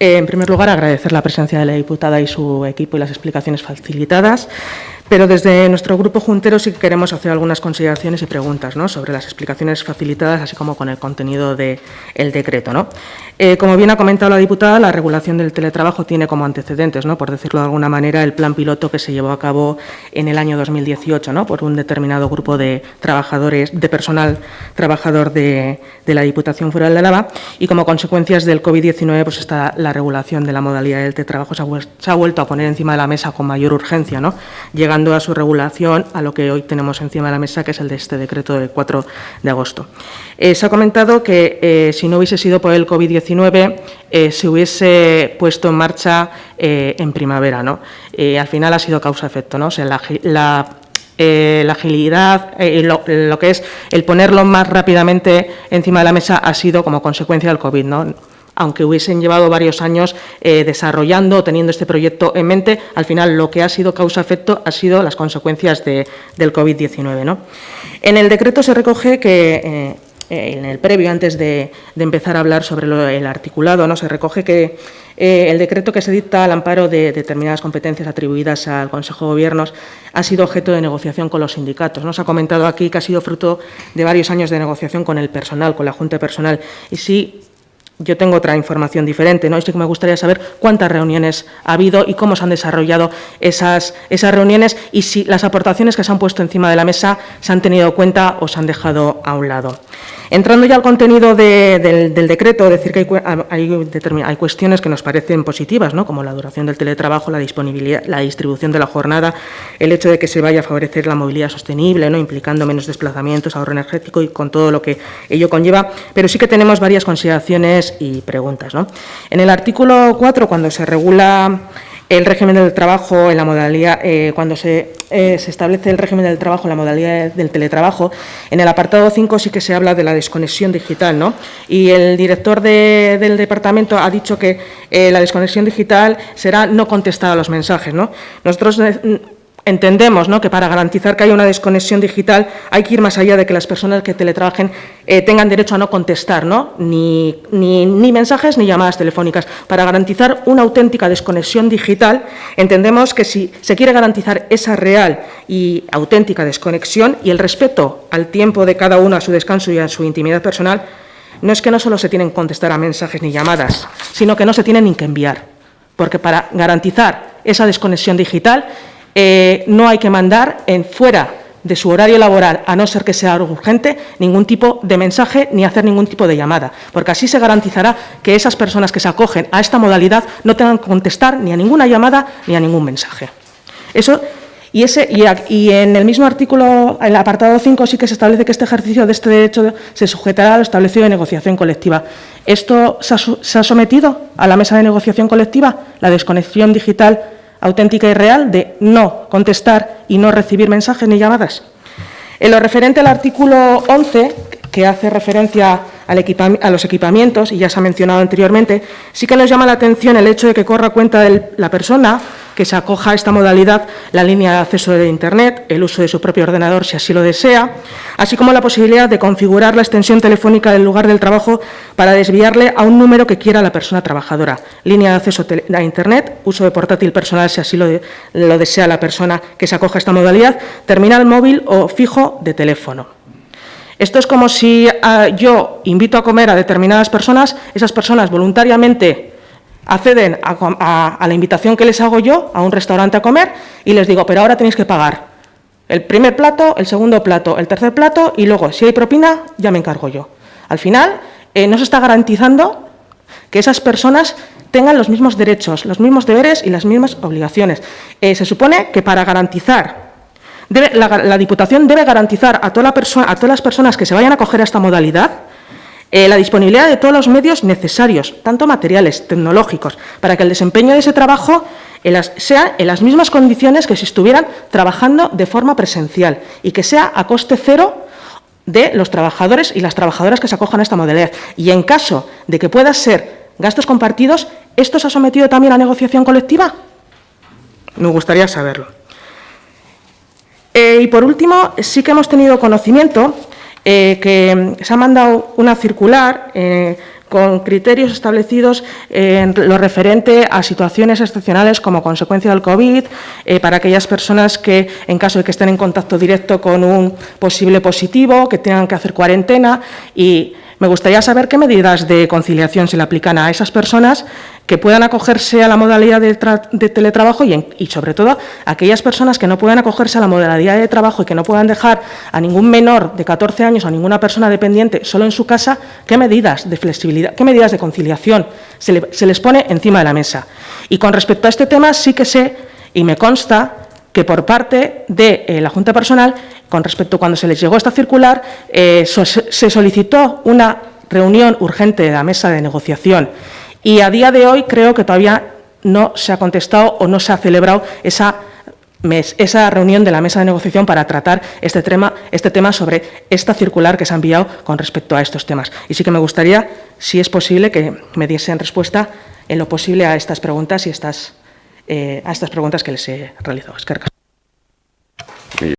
En primer lugar, agradecer la presencia de la diputada y su equipo y las explicaciones facilitadas, pero desde nuestro grupo juntero sí que queremos hacer algunas consideraciones y preguntas, ¿no?, sobre las explicaciones facilitadas, así como con el contenido del decreto, ¿no? Como bien ha comentado la diputada, la regulación del teletrabajo tiene como antecedentes, ¿no?, por decirlo de alguna manera, el plan piloto que se llevó a cabo en el año 2018, ¿no?, por un determinado grupo de trabajadores, de personal trabajador de la Diputación Foral de Álava, y como consecuencias del COVID-19, pues la regulación de la modalidad del teletrabajo se ha vuelto a poner encima de la mesa con mayor urgencia, ¿no?, llegando a su regulación a lo que hoy tenemos encima de la mesa, que es el de este decreto del 4 de agosto. Se ha comentado que si no hubiese sido por el COVID-19 se hubiese puesto en marcha en primavera, ¿no? Al final ha sido causa-efecto, ¿no? O sea, la agilidad, lo que es el ponerlo más rápidamente encima de la mesa ha sido como consecuencia del COVID, ¿no? Aunque hubiesen llevado varios años desarrollando, teniendo este proyecto en mente, al final lo que ha sido causa-efecto ha sido las consecuencias del COVID-19, ¿no? En el decreto se recoge que, en el previo, antes de empezar a hablar sobre el articulado, ¿no?, se recoge que el decreto que se dicta al amparo de determinadas competencias atribuidas al Consejo de Gobierno ha sido objeto de negociación con los sindicatos. Nos ha comentado aquí que ha sido fruto de varios años de negociación con el personal, con la Junta de Personal. Y sí, yo tengo otra información diferente, ¿no? Y sí que me gustaría saber cuántas reuniones ha habido y cómo se han desarrollado esas reuniones y si las aportaciones que se han puesto encima de la mesa se han tenido en cuenta o se han dejado a un lado. Entrando ya al contenido del decreto, decir que hay cuestiones que nos parecen positivas, ¿no?, como la duración del teletrabajo, la disponibilidad, la distribución de la jornada, el hecho de que se vaya a favorecer la movilidad sostenible, ¿no?, implicando menos desplazamientos, ahorro energético y con todo lo que ello conlleva, pero sí que tenemos varias consideraciones y preguntas, ¿no? En el artículo 4, cuando se regula el régimen del trabajo en la modalidad, cuando se establece el régimen del trabajo en la modalidad del teletrabajo, en el apartado 5 sí que se habla de la desconexión digital, ¿no? Y el director del departamento ha dicho que la desconexión digital será no contestar a los mensajes, ¿no? Nosotros entendemos, ¿no?, que para garantizar que haya una desconexión digital hay que ir más allá de que las personas que teletrabajen tengan derecho a no contestar, ¿no?, ni mensajes ni llamadas telefónicas. Para garantizar una auténtica desconexión digital, entendemos que si se quiere garantizar esa real y auténtica desconexión y el respeto al tiempo de cada uno, a su descanso y a su intimidad personal, no es que no solo se tienen que contestar a mensajes ni llamadas, sino que no se tienen ni que enviar, porque para garantizar esa desconexión digital no hay que mandar fuera de su horario laboral, a no ser que sea algo urgente, ningún tipo de mensaje ni hacer ningún tipo de llamada, porque así se garantizará que esas personas que se acogen a esta modalidad no tengan que contestar ni a ninguna llamada ni a ningún mensaje. Eso, y en el mismo artículo, en el apartado 5, sí que se establece que este ejercicio de este derecho se sujetará a lo establecido de negociación colectiva. ¿Esto se ha sometido a la mesa de negociación colectiva? La desconexión digital auténtica y real de no contestar y no recibir mensajes ni llamadas. En lo referente al artículo 11, que hace referencia a los equipamientos, y ya se ha mencionado anteriormente, sí que nos llama la atención el hecho de que corra cuenta de la persona que se acoja a esta modalidad la línea de acceso de Internet, el uso de su propio ordenador si así lo desea, así como la posibilidad de configurar la extensión telefónica del lugar del trabajo para desviarle a un número que quiera la persona trabajadora. Línea de acceso a Internet, uso de portátil personal si así lo desea la persona que se acoja a esta modalidad, terminal móvil o fijo de teléfono. Esto es como si yo invito a comer a determinadas personas, esas personas voluntariamente acceden a la invitación que les hago yo a un restaurante a comer y les digo, pero ahora tenéis que pagar el primer plato, el segundo plato, el tercer plato y luego, si hay propina, ya me encargo yo. Al final, no se está garantizando que esas personas tengan los mismos derechos, los mismos deberes y las mismas obligaciones. Se supone que para garantizar, la Diputación debe garantizar a todas las personas que se vayan a acoger a esta modalidad la disponibilidad de todos los medios necesarios, tanto materiales, tecnológicos, para que el desempeño de ese trabajo sea en las mismas condiciones que si estuvieran trabajando de forma presencial y que sea a coste cero de los trabajadores y las trabajadoras que se acojan a esta modalidad. Y en caso de que pueda ser gastos compartidos, ¿esto se ha sometido también a negociación colectiva? Me gustaría saberlo. Y por último, sí que hemos tenido conocimiento que se ha mandado una circular con criterios establecidos en lo referente a situaciones excepcionales como consecuencia del COVID, para aquellas personas que, en caso de que estén en contacto directo con un posible positivo, que tengan que hacer cuarentena. Y me gustaría saber qué medidas de conciliación se le aplican a esas personas que puedan acogerse a la modalidad de teletrabajo y, sobre todo, a aquellas personas que no puedan acogerse a la modalidad de trabajo y que no puedan dejar a ningún menor de 14 años o a ninguna persona dependiente solo en su casa. ¿Qué medidas de flexibilidad, qué medidas de conciliación se les pone encima de la mesa? Y con respecto a este tema, sí que sé y me consta que por parte de la Junta Personal, con respecto a cuando se les llegó esta circular, se solicitó una reunión urgente de la mesa de negociación y a día de hoy creo que todavía no se ha contestado o no se ha celebrado esa reunión de la mesa de negociación para tratar este tema sobre esta circular que se ha enviado con respecto a estos temas. Y sí que me gustaría, si es posible, que me diesen respuesta en lo posible a estas preguntas y a estas preguntas que les he realizado. Eskerrik asko.